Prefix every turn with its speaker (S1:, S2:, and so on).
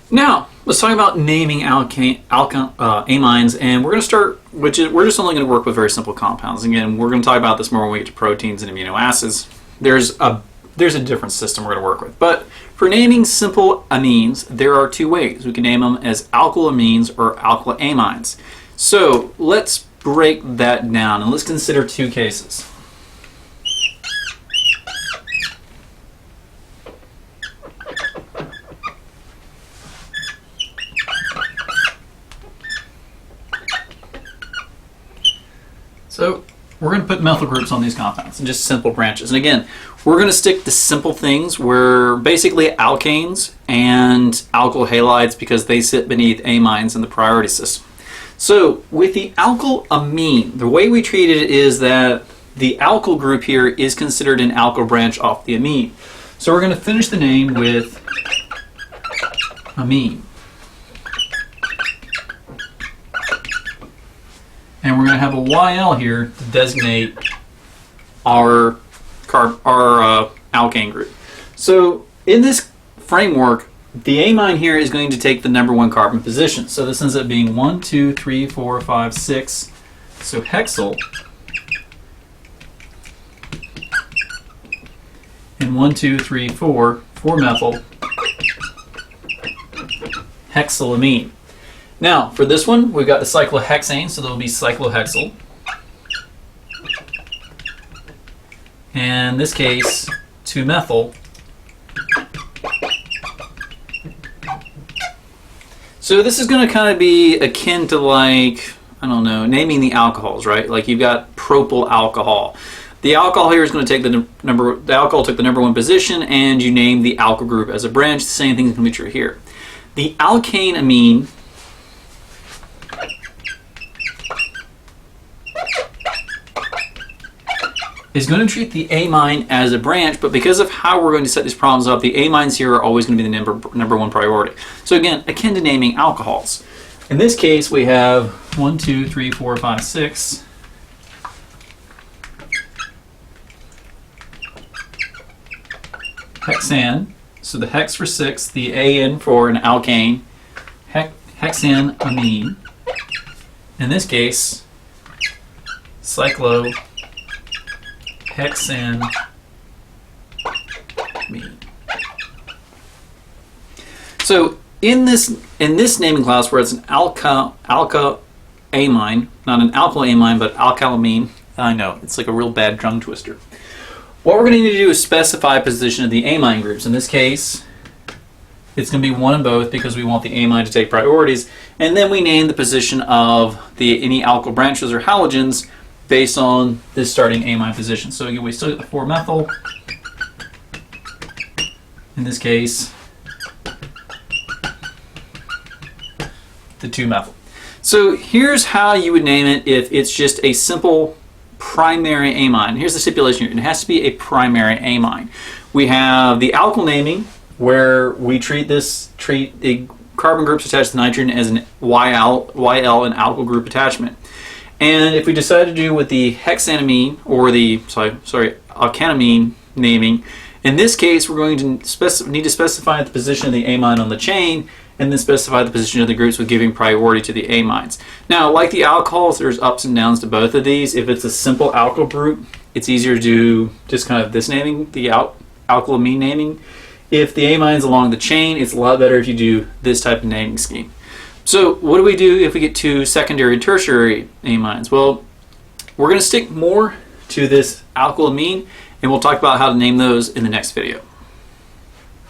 S1: Now, let's talk about naming amines, and we're going to start, we're just only going to work with very simple compounds. Again, we're going to talk about this more when we get to proteins and amino acids. There's a different system we're going to work with. But for naming simple amines, there are two ways. We can name them as alkylamines or alkylamines. So let's break that down, and let's consider two cases. So we're going to put methyl groups on these compounds and just simple branches. And again, we're going to stick to simple things where basically alkanes and alkyl halides because they sit beneath amines in the priority system. So with the alkylamine, the way we treat it is that the alkyl group here is considered an alkyl branch off the amine. So we're going to finish the name with amine. And we're going to have a YL here to designate our alkane group. So in this framework, the amine here is going to take the number one carbon position. So this ends up being 1, 2, 3, 4, 5, 6. So hexyl. And 1, 2, 3, 4, 4-methyl hexylamine. Now, for this one, we've got the cyclohexane, so there'll be cyclohexyl. And in this case, 2-methyl. So this is going to kind of be akin to, like, I don't know, naming the alcohols, right? Like you've got propyl alcohol. The alcohol here is going to take the alcohol took the number one position, and you name the alkyl group as a branch. The same thing is going to be true here. The alkane amine is going to treat the amine as a branch, but because of how we're going to set these problems up, the amines here are always going to be the number one priority. So again, akin to naming alcohols. In this case, we have 1, 2, 3, 4, 5, 6. Hexan, so the hex for 6, the AN for an alkane, hexanamine. In this case, cyclohexanamine. So in this naming class where it's an alkylamine, not an alkylamine, but alkylamine, I know, it's like a real bad tongue twister. What we're going to need to do is specify position of the amine groups. In this case, it's going to be one in both because we want the amine to take priorities, and then we name the position of any alkyl branches or halogens based on this starting amine position. So again, we still get the 4-methyl. In this case, the 2-methyl. So here's how you would name it if it's just a simple primary amine. Here's the stipulation here. It has to be a primary amine. We have the alkyl naming, where we treat the carbon groups attached to nitrogen as an YL an alkyl group attachment. And if we decide to do with the hexanamine or the alkanamine naming, in this case we're going to need to specify the position of the amine on the chain, and then specify the position of the groups with giving priority to the amines. Now, like the alcohols, there's ups and downs to both of these. If it's a simple alkyl group, it's easier to do just kind of this naming, the alkylamine naming. If the amines along the chain, it's a lot better if you do this type of naming scheme. So what do we do if we get to secondary and tertiary amines? Well, we're going to stick more to this alkylamine, and we'll talk about how to name those in the next video.